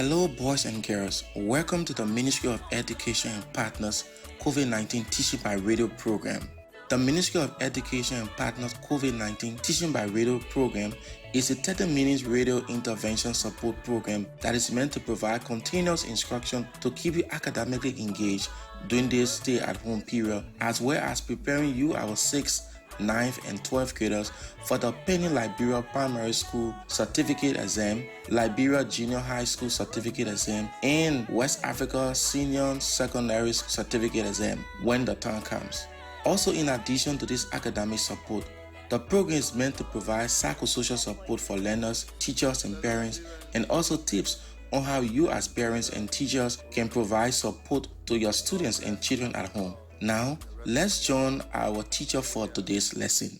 Hello, boys and girls. Welcome to the Ministry of Education and Partners COVID-19 Teaching by Radio program. The Ministry of Education and Partners COVID-19 Teaching by Radio program is a 30-minute radio intervention support program that is meant to provide continuous instruction to keep you academically engaged during this stay-at-home period, as well as preparing you, our 6th, 9th, and 12th graders for the pending Liberia Primary School Certificate Exam, Liberia Junior High School Certificate Exam, and West Africa Senior Secondary Certificate Exam when the time comes. Also, in addition to this academic support, the program is meant to provide psychosocial support for learners, teachers, and parents, and also tips on how you as parents and teachers can provide support to your students and children at home. Now, let's join our teacher for today's lesson.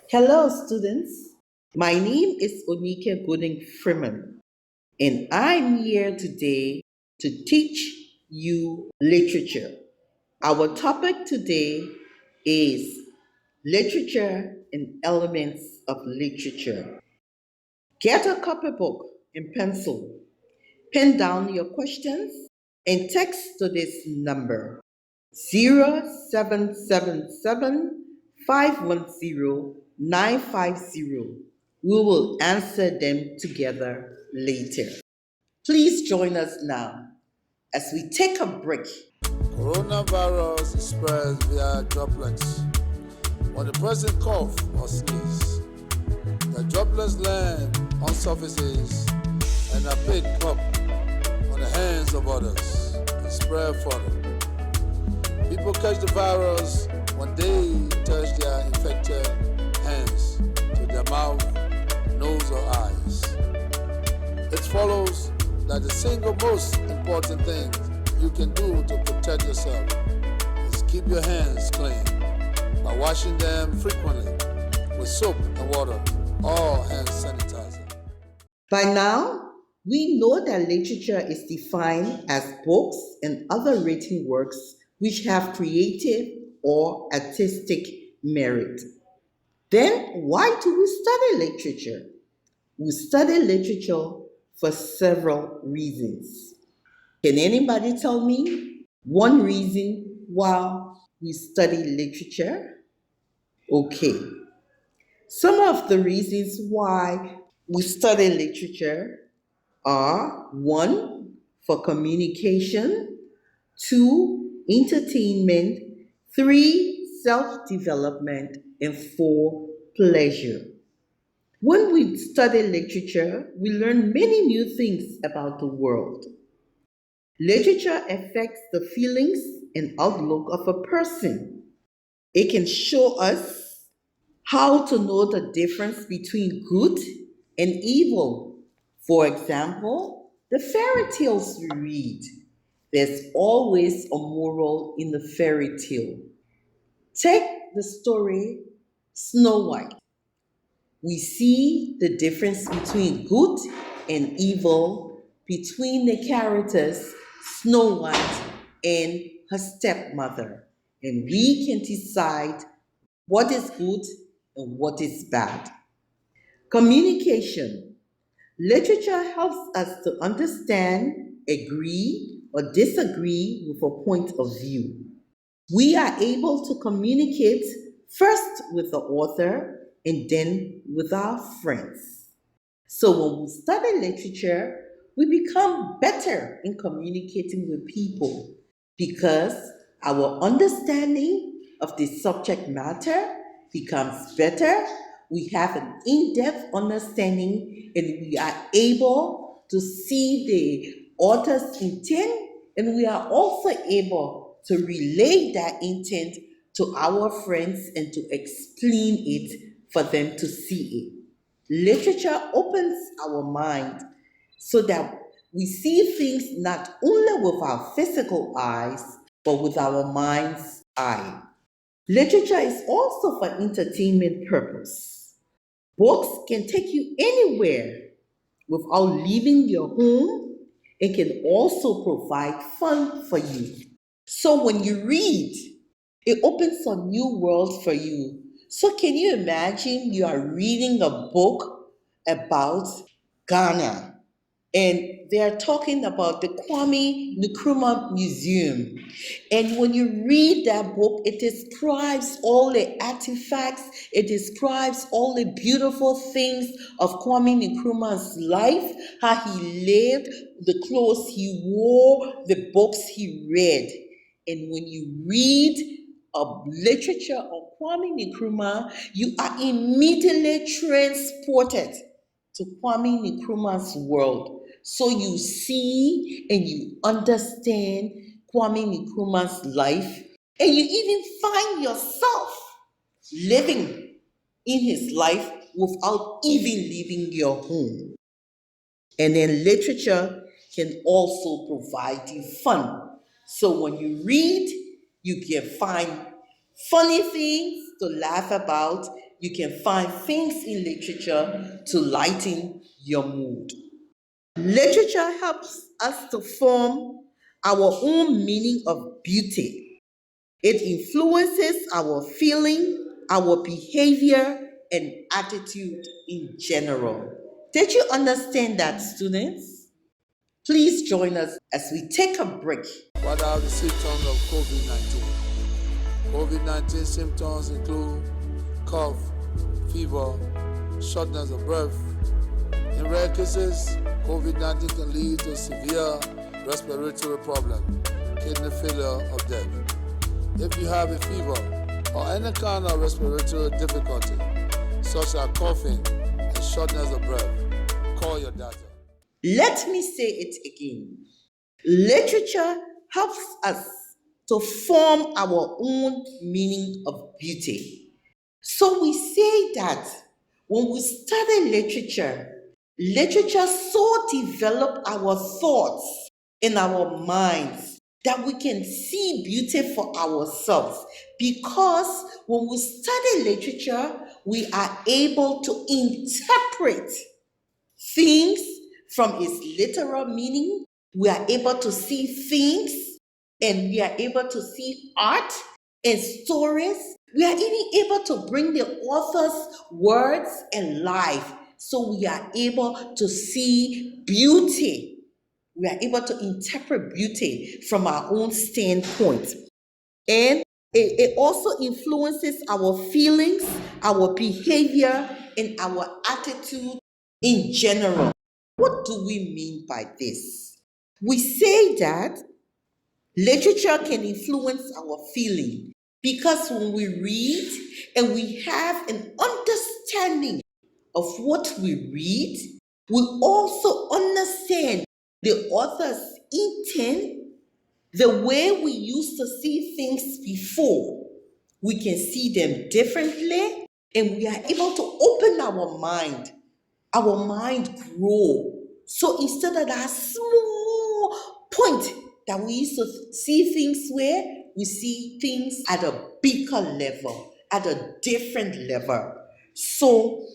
Hello, students. My name is Onike Freeman, and I'm here today to teach you literature. Our topic today is literature and elements of literature. Get a copybook and pencil, pen down your questions, and text to this number 0777 510 950. We will answer them together later. Please join us now as we take a break. Coronavirus is spread via droplets. When the person coughs or sneezes, the droplets land on surfaces and are picked up on the hands of others and spread further. People catch the virus when they touch their infected hands to their mouth, nose, or eyes. It follows that the single most important thing you can do to protect yourself is keep your hands clean by washing them frequently with soap and water or hand sanitizer. By now, we know that literature is defined as books and other written works which have creative or artistic merit. Then, why do we study literature? We study literature for several reasons. Can anybody tell me one reason why we study literature? Okay. Some of the reasons why we study literature are 1, for communication, 2, entertainment, 3, self-development, and 4, pleasure. When we study literature, we learn many new things about the world. Literature affects the feelings and outlook of a person. It can show us how to know the difference between good and evil. For example, the fairy tales we read. There's always a moral in the fairy tale. Take the story Snow White. We see the difference between good and evil between the characters Snow White and her stepmother. And we can decide what is good and what is bad. Communication. Literature helps us to understand, agree, or disagree with a point of view. We are able to communicate first with the author and then with our friends. So when we study literature, we become better in communicating with people because our understanding of the subject matter becomes better. We have an in-depth understanding and we are able to see the author's intent, and we are also able to relay that intent to our friends and to explain it for them to see it. Literature opens our mind so that we see things not only with our physical eyes, but with our mind's eye. Literature is also for entertainment purpose. Books can take you anywhere without leaving your home and can also provide fun for you. So when you read, it opens a new world for you. So can you imagine you are reading a book about Ghana? And they are talking about the Kwame Nkrumah Museum. And when you read that book, it describes all the artifacts, it describes all the beautiful things of Kwame Nkrumah's life, how he lived, the clothes he wore, the books he read. And when you read literature on Kwame Nkrumah, you are immediately transported to Kwame Nkrumah's world. So you see and you understand Kwame Nkrumah's life, and you even find yourself living in his life without even leaving your home. And then literature can also provide you fun. So when you read, you can find funny things to laugh about. You can find things in literature to lighten your mood. Literature helps us to form our own meaning of beauty. It influences our feeling, our behavior, and attitude in general. Did you understand that, students? Please join us as we take a break. What are the symptoms of COVID-19? COVID-19 symptoms include cough, fever, shortness of breath. In rare cases, COVID-19 can lead to severe respiratory problem, kidney failure, or death. If you have a fever or any kind of respiratory difficulty, such as coughing and shortness of breath, call your doctor. Let me say it again. Literature helps us to form our own meaning of beauty. So we say that when we study literature so develop our thoughts in our minds that we can see beauty for ourselves. Because when we study literature, we are able to interpret things from its literal meaning. We are able to see things, and we are able to see art and stories. We are even able to bring the author's words and life. So we are able to see beauty. We are able to interpret beauty from our own standpoint. And it also influences our feelings, our behavior, and our attitude in general. What do we mean by this? We say that literature can influence our feeling because when we read and we have an understanding of what we read, we also understand the author's intent, the way we used to see things before. We can see them differently, and we are able to open our mind grow. So instead of that small point that we used to see things where, we see things at a bigger level, at a different level. So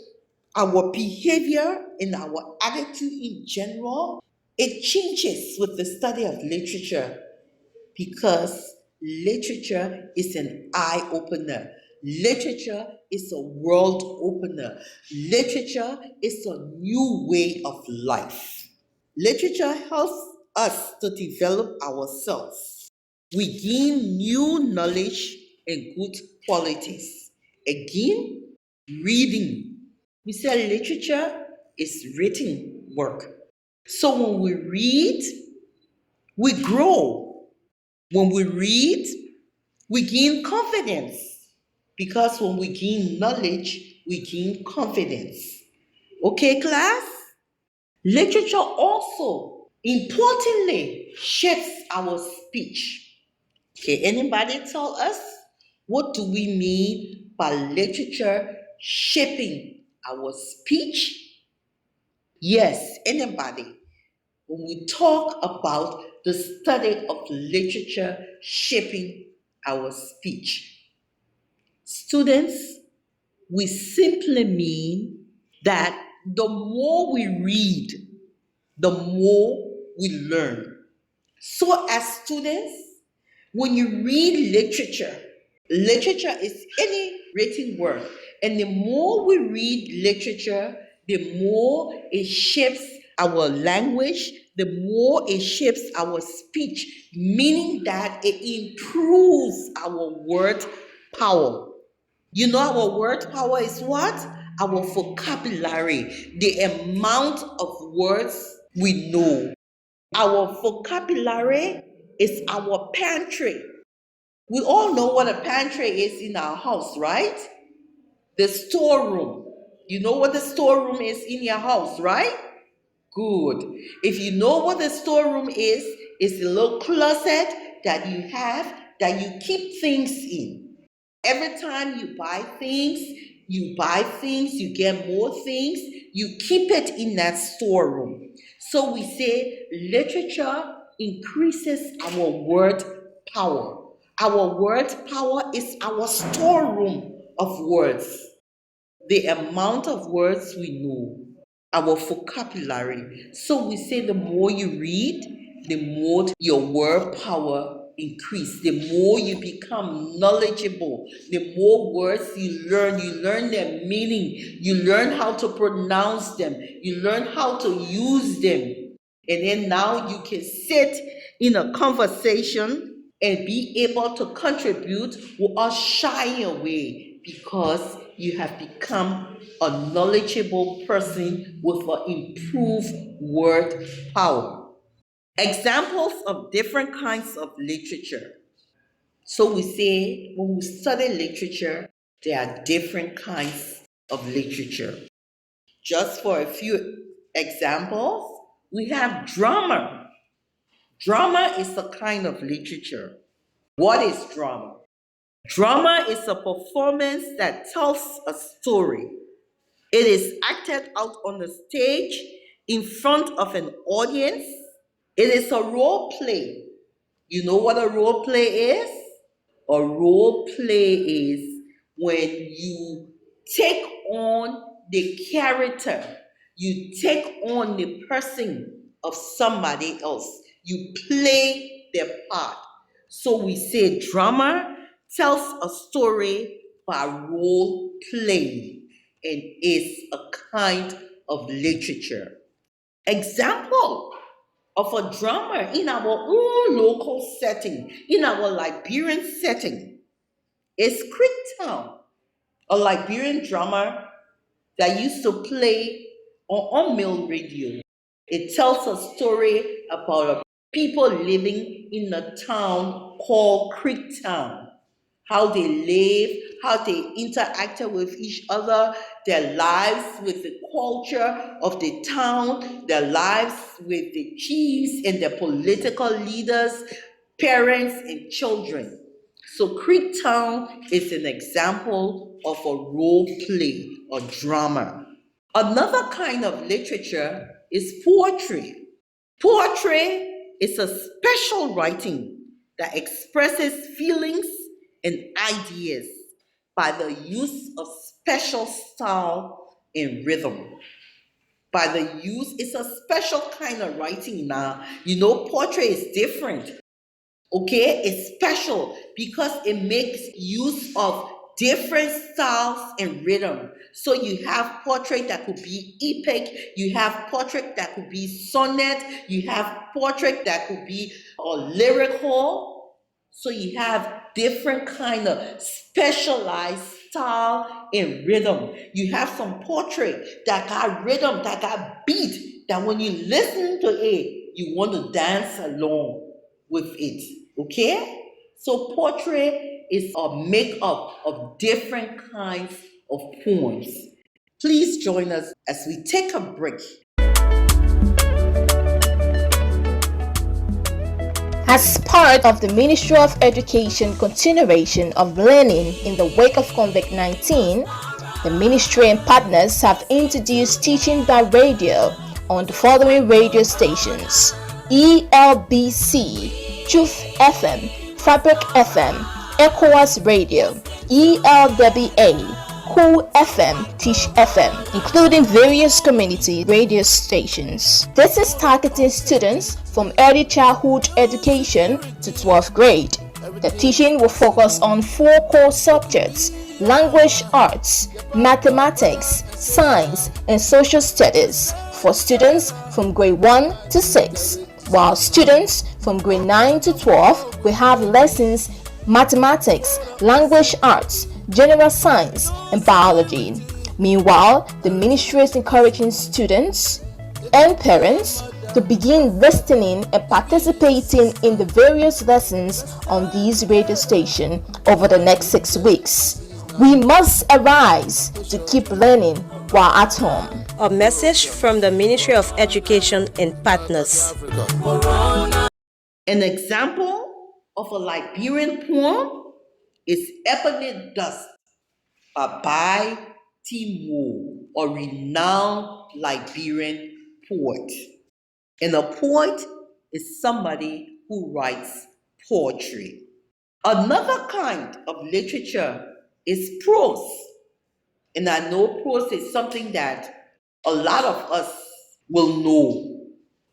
our behavior and our attitude in general, it changes with the study of literature, because literature is an eye opener. Literature is a world opener. Literature is a new way of life. Literature helps us to develop ourselves. We gain new knowledge and good qualities. Again, reading. We say literature is written work. So when we read, we grow. When we read, we gain confidence, because when we gain knowledge, we gain confidence. Okay, class? Literature also importantly shapes our speech. Okay, anybody tell us, what do we mean by literature shaping our speech? Yes, anybody? When we talk about the study of literature shaping our speech, students, we simply mean that the more we read, the more we learn. So, as students, when you read literature, literature is any written work, and the more we read literature, the more it shapes our language, the more it shapes our speech, meaning that it improves our word power. You know, our word power is what? Our vocabulary, the amount of words we know. Our vocabulary is our pantry. We all know what a pantry is in our house, right? The storeroom. You know what the storeroom is in your house, right? Good. If you know what the storeroom is, it's a little closet that you have that you keep things in. Every time you buy things, you get more things, you keep it in that storeroom. So we say literature increases our word power. Our word power is our storeroom of words, the amount of words we know, our vocabulary. So we say the more you read, the more your word power increase, the more you become knowledgeable, the more words you learn their meaning, you learn how to pronounce them, you learn how to use them. And then now you can sit in a conversation and be able to contribute without shying away because you have become a knowledgeable person with an improved word power. Examples of different kinds of literature. So we say when we study literature, there are different kinds of literature. Just for a few examples, we have drama. Drama is a kind of literature. What is drama? Drama is a performance that tells a story. It is acted out on the stage in front of an audience. It is a role play. You know what a role play is? A role play is when you take on the character, you take on the person of somebody else, you play their part. So we say drama tells a story by role playing and is a kind of literature. Example of a drama in our own local setting, in our Liberian setting, is Creektown, a Liberian drama that used to play on Mill Radio. It tells a story about people living in a town called Creektown, how they live, how they interacted with each other, their lives with the culture of the town, their lives with the chiefs and the political leaders, parents and children. So Creektown is an example of a role play or drama. Another kind of literature is poetry. Poetry is a special writing that expresses feelings and ideas by the use of special style and rhythm. By the use, it's a special kind of writing now. You know, poetry is different. Okay, it's special because it makes use of different styles and rhythm. So you have portrait that could be epic, you have portrait that could be sonnet, you have portrait that could be lyrical. So you have different kind of specialized style and rhythm. You have some portrait that got rhythm, that got beat, that when you listen to it, you want to dance along with it. Okay? So poetry is a makeup of different kinds of poems. Please join us as we take a break. As part of the Ministry of Education continuation of learning in the wake of COVID-19, the ministry and partners have introduced teaching by radio on the following radio stations: ELBC, Truth FM, Fabric FM, ECOWAS Radio, ELWA, Cool FM, Teach FM, including various community radio stations. This is targeting students from early childhood education to 12th grade. The teaching will focus on 4 core subjects: language arts, mathematics, science, and social studies, for students from grade 1 to 6, while students from grade 9 to 12 will have lessons mathematics, language arts, general science, and biology. Meanwhile, the ministry is encouraging students and parents to begin listening and participating in the various lessons on these radio stations over the next 6 weeks. We must arise to keep learning while at home. A message from the Ministry of Education and partners. An example of a Liberian poem is Ebony Dust by Timo, a renowned Liberian poet. And a poet is somebody who writes poetry. Another kind of literature is prose. And I know prose is something that a lot of us will know.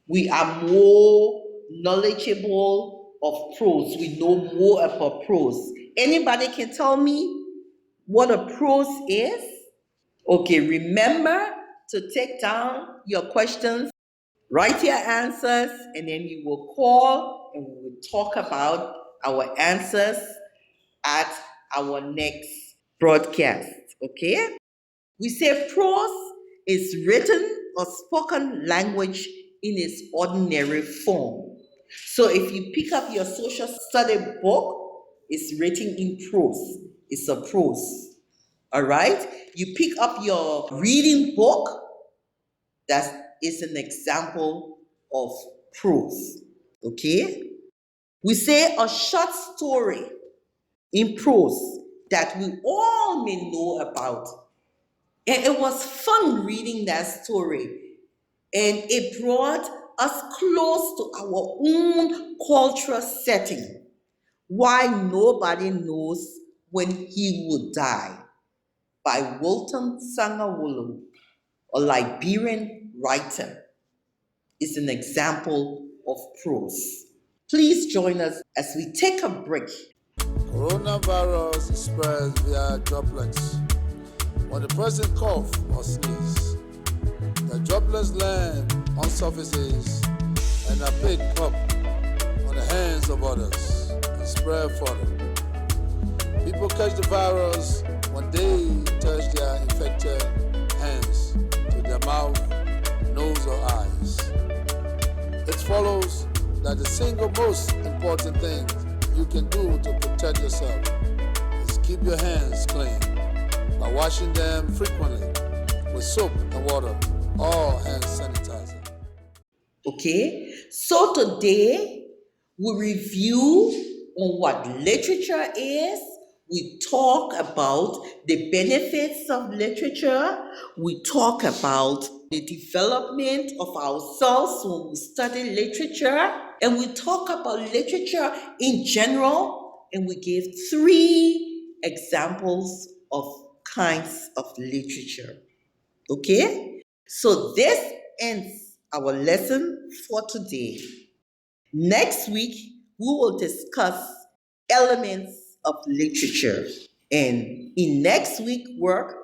We are more knowledgeable of prose. We know more about prose. Anybody can tell me what a prose is? Okay, remember to take down your questions, write your answers, and then you will call and we will talk about our answers at our next broadcast. Okay? We say prose is written or spoken language in its ordinary form. So if you pick up your social study book, it's written in prose. It's a prose. All right? You pick up your reading book, that is an example of prose. Okay? We say a short story in prose that we all may know about. And it was fun reading that story. And it brought us close to our own cultural setting. Why Nobody Knows When He Would Die by Wilton Sangawulu, a Liberian writer, is an example of prose. Please join us as we take a break. Coronavirus is spread via droplets. When the person coughs or sneezes, the droplets land on surfaces and are picked up on the hands of others and spread further. People catch the virus when they touch their infected hands to their mouth, nose, or eyes. It follows that the single most important thing you can do to protect yourself is keep your hands clean by washing them frequently with soap and water or hand sanitizer. Okay, so today we review on what literature is. We talk about the benefits of literature. We talk about the development of ourselves when we study literature. And we talk about literature in general. And we give 3 examples of kinds of literature. Okay? So this ends our lesson for today. Next week, we will discuss elements of literature. And in next week's work,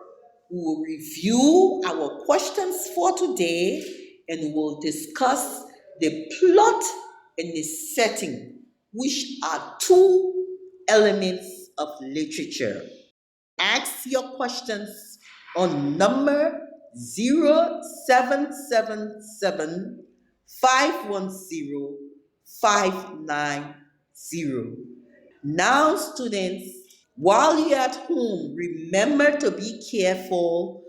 we will review our questions for today and we'll discuss the plot and the setting, which are 2 elements of literature. Ask your questions on number 0777 510 590. Now, students, while you're at home, remember to be careful,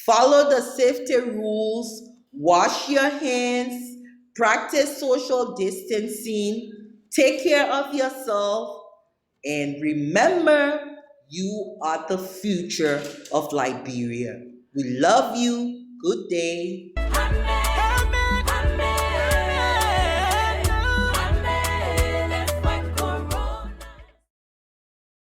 follow the safety rules, wash your hands, practice social distancing, take care of yourself, and remember, you are the future of Liberia. We love you. Good day.